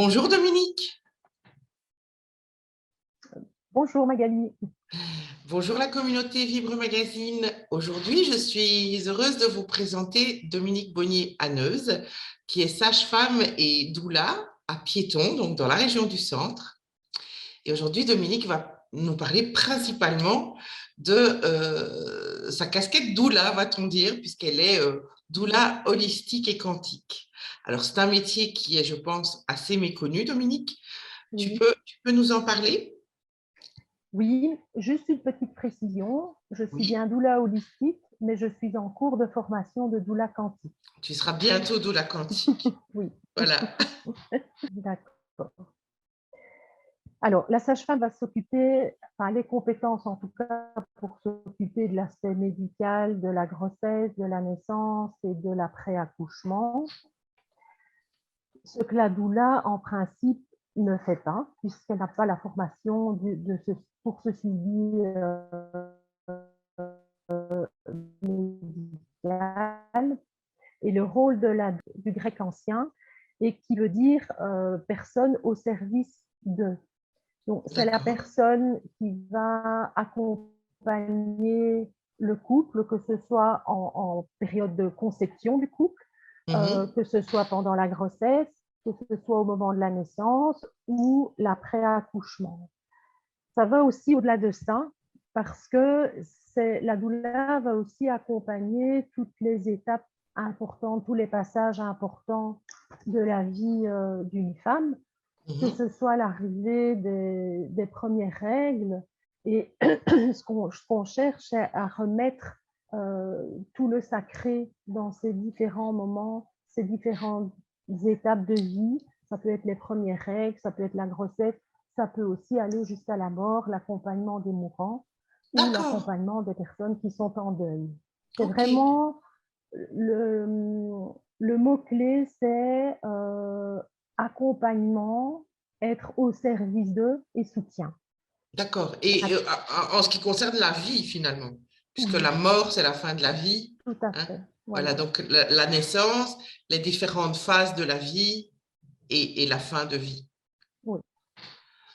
Bonjour Dominique. Bonjour Magali. Bonjour la communauté Vibre Magazine. Aujourd'hui, je suis heureuse de vous présenter Dominique Bonnier-Haneuse, qui est sage-femme et doula à Piéton, donc dans la région du Centre. Et aujourd'hui, Dominique va nous parler principalement de sa casquette doula, va-t-on dire, puisqu'elle est doula holistique et quantique. Alors, c'est un métier qui est, je pense, assez méconnu, Dominique. Tu Oui. peux nous en parler? Oui, juste une petite précision. Je suis Oui. bien doula holistique, mais je suis en cours de formation de doula quantique. Tu seras bientôt doula quantique. Oui, Voilà. d'accord. Alors, la sage-femme va s'occuper, enfin, les compétences en tout cas, pour s'occuper de l'aspect médical, de la grossesse, de la naissance et de l'après-accouchement. Ce que la doula, en principe, ne fait pas, puisqu'elle n'a pas la formation pour ce suivi médical. Et le rôle du grec ancien, et qui veut dire personne au service de. Donc, c'est la D'accord. personne qui va accompagner le couple, que ce soit en période de conception du couple, Mhm. que ce soit pendant la grossesse, que ce soit au moment de la naissance ou l'après-accouchement. Ça va aussi au-delà de ça, parce que la doula va aussi accompagner toutes les étapes importantes, tous les passages importants de la vie d'une femme, que Mhm. ce soit l'arrivée des premières règles. Et ce qu'on cherche, c'est à remettre tout le sacré dans ces différents moments, ces différentes étapes de vie. Ça peut être les premières règles, ça peut être la grossesse, ça peut aussi aller jusqu'à la mort, l'accompagnement des mourants ou D'accord. l'accompagnement des personnes qui sont en deuil. C'est OK. vraiment le, le mot-clé, c'est accompagnement, être au service d'eux et soutien. D'accord. Et en ce qui concerne la vie, finalement, puisque Oui, la mort, c'est la fin de la vie, tout à hein. fait. Voilà, Voilà. donc la naissance, les différentes phases de la vie et la fin de vie. Oui.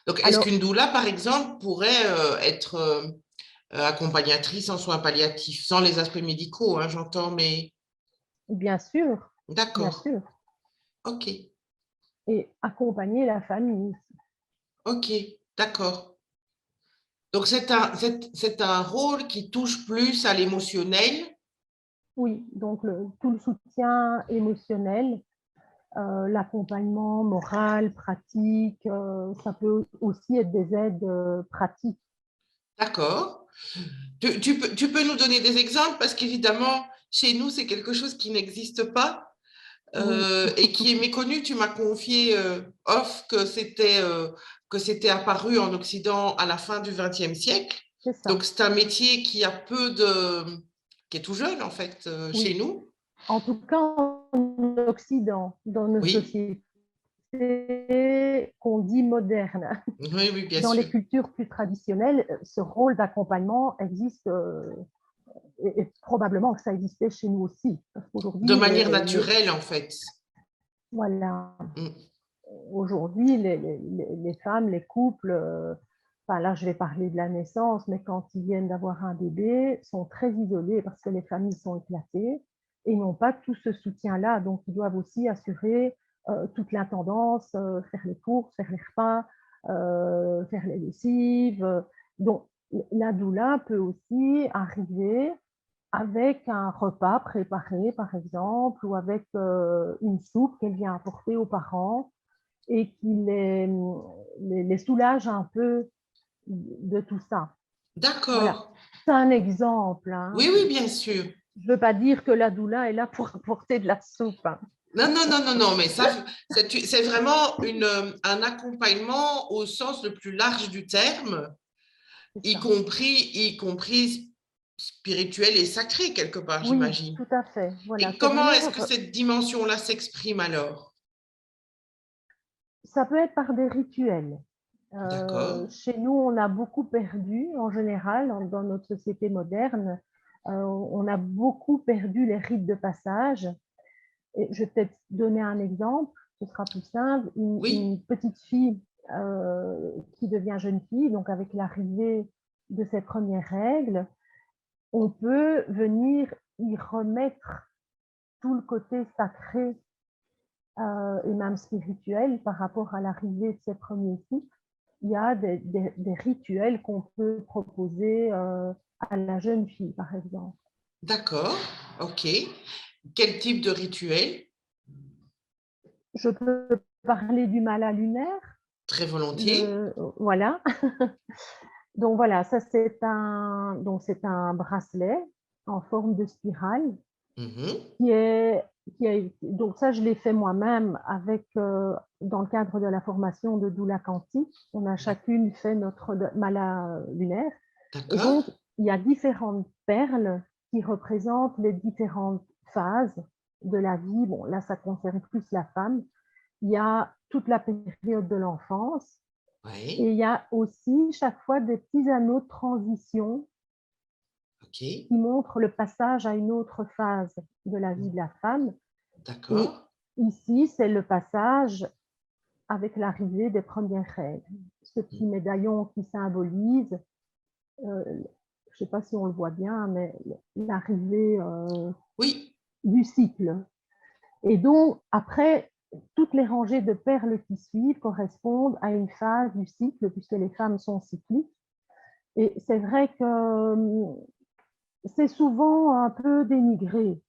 Donc, est-ce Alors, qu'une doula, par exemple, pourrait être accompagnatrice en soins palliatifs, sans les aspects médicaux, hein, j'entends, mais bien sûr, bien d'accord. sûr. OK. Et accompagner la famille. OK. D'accord. Donc, c'est un rôle qui touche plus à l'émotionnel. Oui, donc tout le soutien émotionnel, l'accompagnement moral, pratique, ça peut aussi être des aides pratiques. D'accord. Tu peux nous donner des exemples parce qu'évidemment, chez nous, c'est quelque chose qui n'existe pas Oui, et qui est méconnu. Tu m'as confié off que c'était apparu en Occident à la fin du XXe siècle. c'est Donc, ça. c'est un métier qui a qui est tout jeune en fait chez Oui. nous. En tout cas, en Occident, dans nos Oui, sociétés qu'on dit modernes. oui, oui, bien Dans sûr. les cultures plus traditionnelles, ce rôle d'accompagnement existe et probablement que ça existait chez nous aussi. Parce De qu'aujourd'hui, manière naturelle en fait. voilà, Mm. aujourd'hui, les femmes, les couples, enfin là je vais parler de la naissance, mais quand ils viennent d'avoir un bébé, sont très isolés parce que les familles sont éclatées et n'ont pas tout ce soutien-là. Donc ils doivent aussi assurer toute l'intendance, faire les courses, faire les repas, faire les lessives. Donc la doula peut aussi arriver avec un repas préparé, par exemple, ou avec une soupe qu'elle vient apporter aux parents et qui les soulage un peu de tout ça. Voilà. D'accord. C'est un exemple. Hein. Oui, oui, bien sûr. Je ne veux pas dire que la doula est là pour apporter de la soupe. Hein. Non, non, non, non, non, mais ça, c'est vraiment un accompagnement au sens le plus large du terme, C'est ça. y compris spirituel et sacré quelque part, Oui, j'imagine. tout à fait. Voilà. Et C'est comment est-ce vraiment, que cette dimension-là s'exprime alors? ça peut être par des rituels. D'accord, Chez nous, on a beaucoup perdu en général dans notre société moderne. On a beaucoup perdu les rites de passage. Et je vais peut-être donner un exemple. ce sera plus simple, Oui, une petite fille qui devient jeune fille, donc avec l'arrivée de ses premières règles, on peut venir y remettre tout le côté sacré et même spirituel par rapport à l'arrivée de ses premiers cycles. Il y a des rituels qu'on peut proposer à la jeune fille, par exemple. d'accord, ok. Quel type de rituel? Je peux parler du mala lunaire. Très volontiers. Voilà. Donc voilà, ça c'est un bracelet en forme de spirale Mhm. qui est, donc ça je l'ai fait moi-même avec dans le cadre de la formation de doula quantique. On a chacune fait notre mala lunaire et D'accord, donc il y a différentes perles qui représentent les différentes phases de la vie. Bon, là ça concerne plus la femme. Il y a toute la période de l'enfance et oui, il y a aussi chaque fois des petits anneaux de transition ok, qui montrent le passage à une autre phase de la vie de la femme. Et d'accord. ici, c'est le passage avec l'arrivée des premières règles. Ce petit médaillon qui symbolise, je ne sais pas si on le voit bien, mais l'arrivée Oui, du cycle. Et donc, après, toutes les rangées de perles qui suivent correspondent à une phase du cycle, puisque les femmes sont cycliques. Et c'est vrai que c'est souvent un peu dénigré.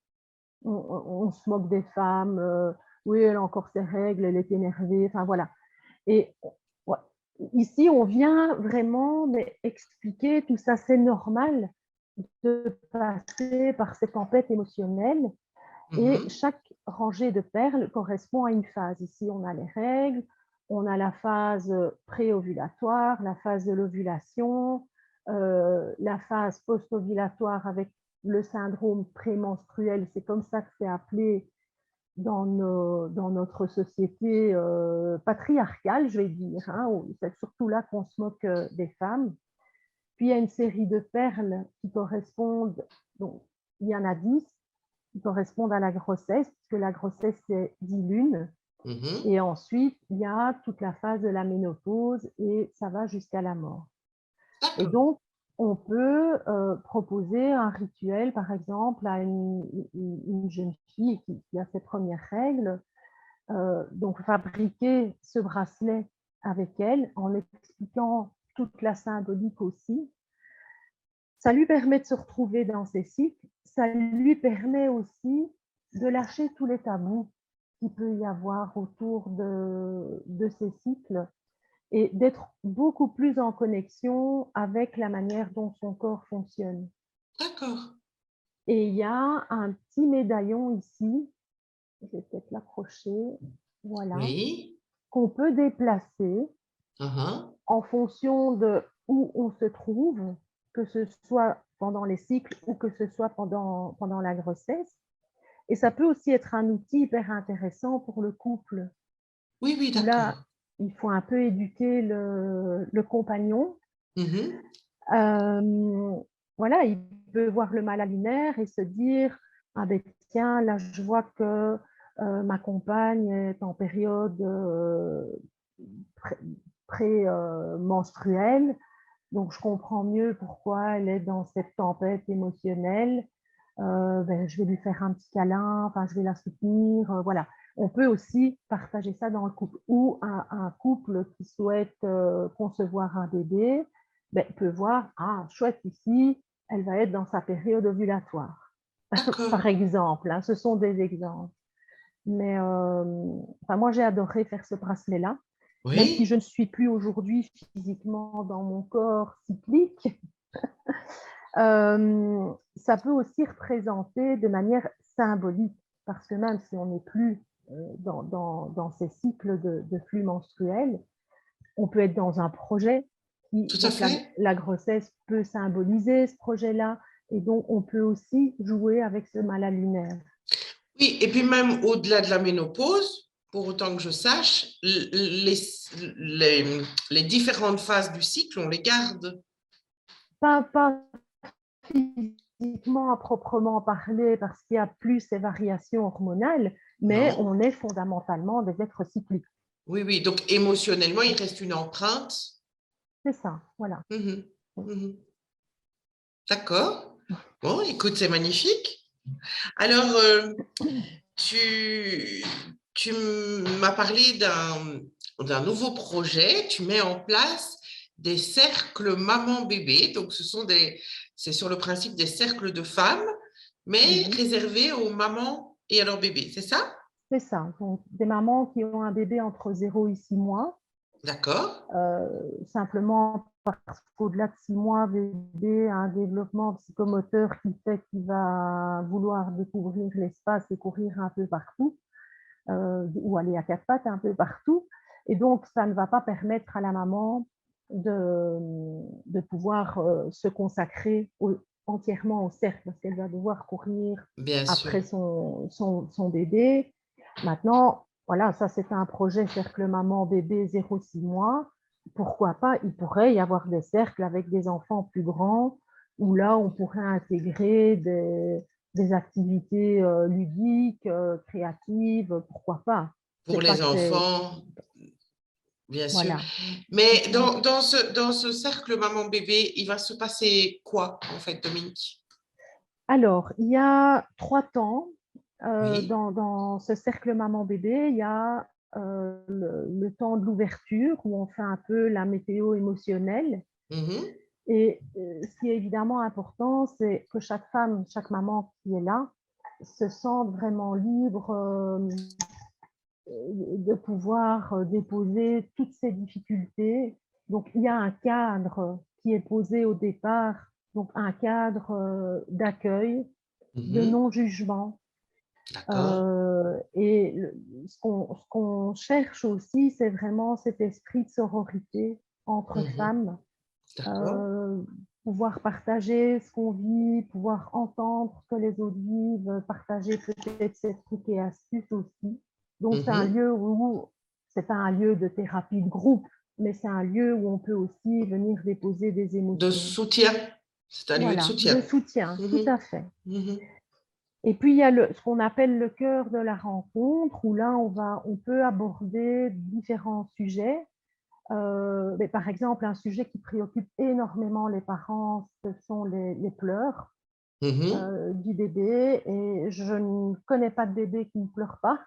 On se moque des femmes. Oui, elle a encore ses règles, elle est énervée. Enfin, voilà. Et ouais, ici, on vient vraiment expliquer tout ça. C'est normal de passer par ces tempêtes émotionnelles. Et mhm, chaque rangée de perles correspond à une phase. Ici, on a les règles, on a la phase préovulatoire, la phase de l'ovulation, la phase post-ovulatoire avec le syndrome prémenstruel. C'est comme ça que c'est appelé dans notre société patriarcale, je vais dire. Hein, c'est surtout là qu'on se moque des femmes. Puis il y a une série de perles qui correspondent, donc il y en a 10 qui correspondent à la grossesse, puisque la grossesse, c'est 10 lunes. mhm. Et ensuite, il y a toute la phase de la ménopause et ça va jusqu'à la mort. Et D'accord, donc, on peut proposer un rituel, par exemple, à une jeune fille qui a ses premières règles, donc fabriquer ce bracelet avec elle en expliquant toute la symbolique aussi. Ça lui permet de se retrouver dans ses cycles, ça lui permet aussi de lâcher tous les tabous qu'il peut y avoir autour de ces cycles et d'être beaucoup plus en connexion avec la manière dont son corps fonctionne. d'accord. Et il y a un petit médaillon ici, je vais peut-être l'accrocher, voilà, Oui, qu'on peut déplacer uhum. en fonction de où on se trouve, que ce soit pendant les cycles ou que ce soit pendant la grossesse. Et ça peut aussi être un outil hyper intéressant pour le couple, Oui, oui, où là, d'accord. il faut un peu éduquer le compagnon. Mhm. Euh, voilà, il peut voir le mal lunaire et se dire, ah ben tiens, là je vois que ma compagne est en période pré-menstruelle. Donc, je comprends mieux pourquoi elle est dans cette tempête émotionnelle. Ben, je vais lui faire un petit câlin, enfin, je vais la soutenir. Voilà. On peut aussi partager ça dans le couple. Ou un couple qui souhaite concevoir un bébé ben, peut voir, ah, chouette, ici, elle va être dans sa période ovulatoire. D'accord. Par exemple, hein, ce sont des exemples. Mais enfin, moi, j'ai adoré faire ce bracelet-là, même si je Oui, ne suis plus aujourd'hui physiquement dans mon corps cyclique. Ça peut aussi représenter de manière symbolique, parce que même si on n'est plus dans ces cycles de flux menstruels, on peut être dans un projet, tout à donc fait. la grossesse peut symboliser ce projet-là, et donc on peut aussi jouer avec ce mal lunaire. Oui, et puis même au-delà de la ménopause, pour autant que je sache, les différentes phases du cycle, on les garde. Pas physiquement à proprement parler, parce qu'il y a plus ces variations hormonales, mais Non. on est fondamentalement des êtres cycliques. Oui, oui. Donc, émotionnellement, il reste une empreinte. C'est ça, voilà. Mhm. Mhm. D'accord. Bon, écoute, c'est magnifique. Alors, tu, tu m'as parlé d'un nouveau projet. Tu mets en place des cercles maman-bébé. Donc, c'est sur le principe des cercles de femmes, mais Oui, réservés aux mamans et à leurs bébés. C'est ça? c'est ça. Donc, des mamans qui ont un bébé entre 0 et 6 mois, D'accord. simplement parce qu'au-delà de 6 mois, bébé a un développement psychomoteur qui fait qu'il va vouloir découvrir l'espace et courir un peu partout, ou aller à quatre pattes un peu partout. Et donc, ça ne va pas permettre à la maman de pouvoir se consacrer entièrement au cercle, parce qu'elle va devoir courir Bien sûr. après son bébé. Maintenant, voilà, ça c'est un projet cercle maman-bébé 0-6 mois. Pourquoi pas, il pourrait y avoir des cercles avec des enfants plus grands, où là on pourrait intégrer des activités ludiques, créatives, pourquoi pas. Pour C'est pas les que c'est... enfants, bien sûr. Voilà. Mais dans ce cercle maman-bébé, il va se passer quoi, en fait, Dominique? Alors, il y a 3 temps. Oui. Dans ce cercle maman-bébé, il y a le temps de l'ouverture, où on fait un peu la météo émotionnelle. Mhm. Et ce qui est évidemment important, c'est que chaque femme, chaque maman qui est là, se sente vraiment libre de pouvoir déposer toutes ses difficultés. Donc, il y a un cadre qui est posé au départ, donc un cadre d'accueil, de Mhm. non-jugement. D'accord. Et ce qu'on cherche aussi, c'est vraiment cet esprit de sororité entre Mhm. femmes, D'accord. euh, pouvoir partager ce qu'on vit, pouvoir entendre ce que les autres vivent, partager peut-être ses trucs et astuces aussi. Donc c'est un Mhm. lieu où c'est pas un lieu de thérapie de groupe, mais c'est un lieu où on peut aussi venir déposer des De émotions. soutien. C'est un lieu de Voilà, de soutien. soutien, tout Mhm. à fait. Mhm. Et puis il y a ce qu'on appelle le cœur de la rencontre, où là on peut aborder différents sujets. Mais par exemple, un sujet qui préoccupe énormément les parents, ce sont les pleurs Mhm. du bébé. Et je ne connais pas de bébé qui ne pleure pas.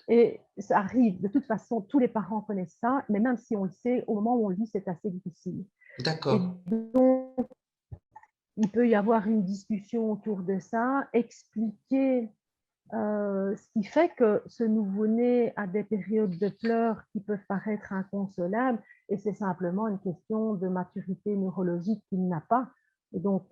Et ça arrive, de toute façon, tous les parents connaissent ça, mais même si on le sait, au moment où on le vit, c'est assez difficile. Et D'accord. donc, il peut y avoir une discussion autour de ça, expliquer ce qui fait que ce nouveau-né a des périodes de pleurs qui peuvent paraître inconsolables, et c'est simplement une question de maturité neurologique qu'il n'a pas. Et donc,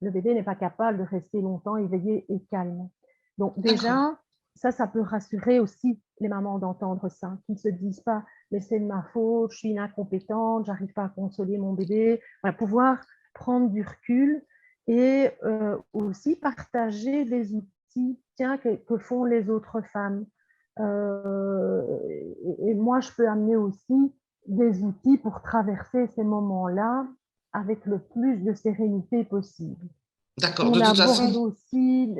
le bébé n'est pas capable de rester longtemps éveillé et calme. Donc D'accord. déjà, ça peut rassurer aussi les mamans d'entendre ça, qu'ils ne se disent pas, mais c'est de ma faute, je suis incompétente, j'arrive pas à consoler mon bébé. Voilà, pouvoir prendre du recul et aussi partager des outils tiens, que font les autres femmes. Et moi, je peux amener aussi des outils pour traverser ces moments-là avec le plus de sérénité possible. D'accord. De On toute aborde façon, aussi,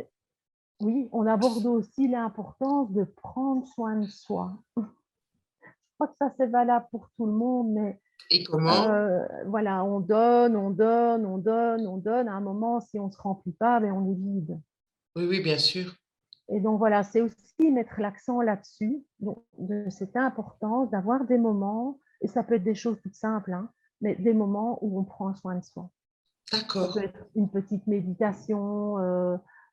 oui, on aborde aussi l'importance de prendre soin de soi. Je crois que ça, c'est valable pour tout le monde, mais et comment? voilà, on donne, on donne, on donne, on donne. À un moment, si on ne se remplit pas, ben, on est vide. Oui, oui, bien sûr. Et donc voilà, c'est aussi mettre l'accent là-dessus, de cette importance d'avoir des moments, et ça peut être des choses toutes simples, hein, mais des moments où on prend soin de soi. Ça peut D'accord. être une petite méditation,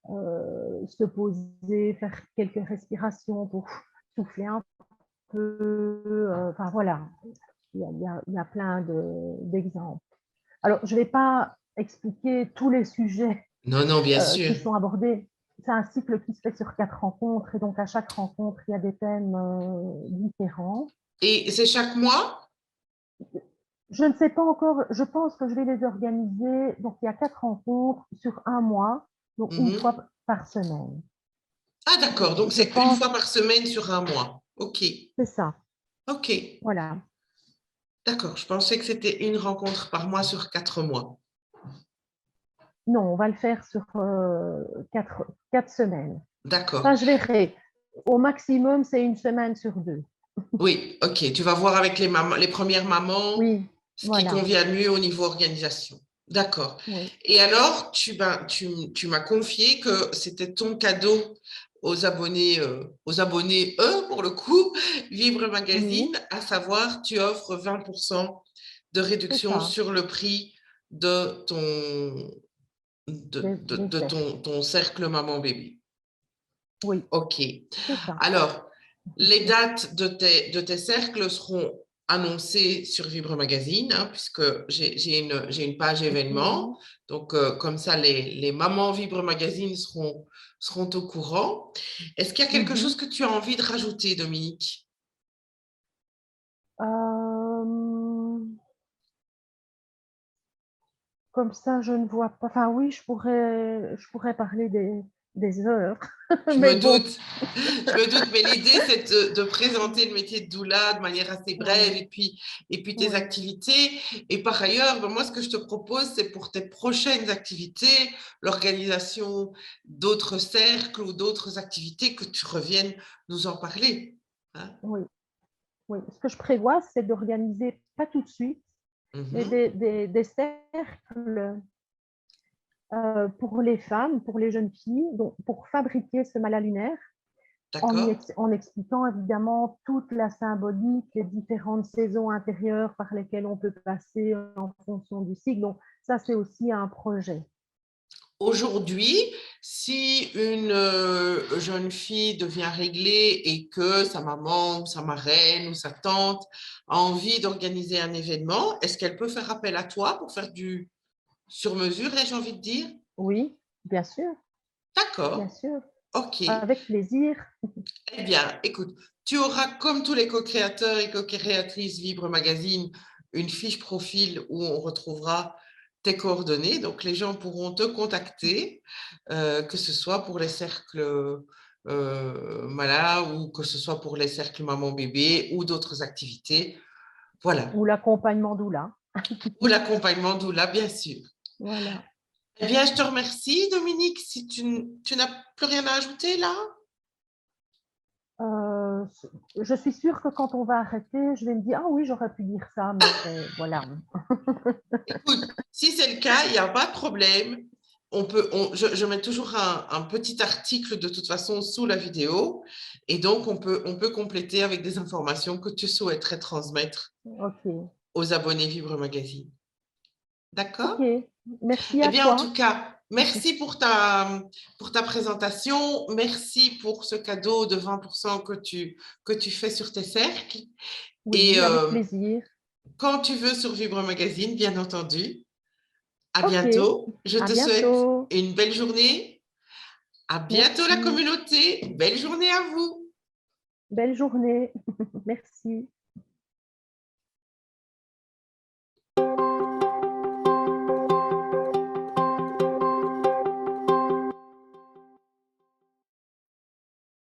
se poser, faire quelques respirations pour souffler un peu. Enfin voilà, il y a plein d'exemples. Alors, je ne vais pas expliquer tous les sujets Non, non, bien sûr. qui sont abordés. C'est un cycle qui se fait sur 4 rencontres, et donc à chaque rencontre, il y a des thèmes différents. Et c'est chaque mois? Je ne sais pas encore, je pense que je vais les organiser. Donc il y a 4 rencontres sur un mois, donc une Mhm. fois par semaine. Ah, d'accord. Donc, Je c'est une pense, fois par semaine sur un mois. OK. c'est ça. OK. Voilà. D'accord. Je pensais que c'était une rencontre par mois sur 4 mois. Non, on va le faire sur 4 semaines. D'accord. Enfin, je verrai. Au maximum, c'est une semaine sur 2. Oui, ok. Tu vas voir avec les premières mamans Oui, ce qui voilà. convient le mieux au niveau organisation. D'accord. Oui. Et alors, tu m'as confié que c'était ton cadeau aux abonnés, eux, pour le coup, Vivre Oui, Magazine, à savoir, tu offres 20% de c'est réduction ça. sur le prix de Des cercles. ton cercle maman-bébé. Oui, OK. c'est ça. Alors, les dates de tes cercles seront annoncées sur Vibre Magazine, hein, puisque j'ai une page Ok, événements. oui. Donc, comme ça, les mamans Vibre Magazine seront au courant. Est-ce qu'il y a quelque chose Mhm. que tu as envie de rajouter, Dominique? Euh, Comme ça, je ne vois pas. Enfin, oui, je pourrais parler des heures. Je Mais me bon, doute, je me doute, mais l'idée, c'est de présenter le métier de doula de manière assez brève oui, et puis tes oui, activités. Et par ailleurs, ben, moi, ce que je te propose, c'est pour tes prochaines activités, l'organisation d'autres cercles ou d'autres activités, que tu reviennes nous en parler. Hein. oui, oui. Ce que je prévois, c'est d'organiser, pas tout de suite, mais Mhm. des cercles pour les femmes, pour les jeunes filles, donc pour fabriquer ce mala lunaire, D'accord. en expliquant évidemment toute la symbolique, les différentes saisons intérieures par lesquelles on peut passer en fonction du cycle. Donc ça, c'est aussi un projet. Aujourd'hui, si une jeune fille devient réglée et que sa maman ou sa marraine ou sa tante a envie d'organiser un événement, est-ce qu'elle peut faire appel à toi pour faire du sur-mesure, j'ai envie de dire? Oui, bien D'accord, sûr, ok. avec plaisir. Eh bien, écoute, tu auras, comme tous les co-créateurs et co-créatrices Vibre Magazine, une fiche profil où on retrouvera tes coordonnées. Donc, les gens pourront te contacter, que ce soit pour les cercles Mala ou que ce soit pour les cercles maman-bébé ou d'autres activités. Voilà. Ou l'accompagnement doula. Ou l'accompagnement doula, bien sûr. Voilà. Eh bien, je te remercie, Dominique. Si tu n'as plus rien à ajouter là? Euh, je suis sûre que quand on va arrêter, je vais me dire, ah oui, j'aurais pu dire ça, mais voilà. Écoute, si c'est le cas, il n'y a pas de problème. Je mets toujours un petit article de toute façon sous la vidéo et donc on peut compléter avec des informations que tu souhaiterais transmettre Ok. aux abonnés Vivre Magazine. Ok. D'accord? Merci Eh à bien, en toi. tout cas, merci pour ta présentation. Merci pour ce cadeau de 20% que tu fais sur tes cercles. Et Oui, avec plaisir. quand tu veux sur Vivre Magazine, bien entendu. À Ok. bientôt. Je À te souhaite bientôt. une belle journée. À bientôt la Merci. communauté. Belle journée à vous. Belle journée. Merci.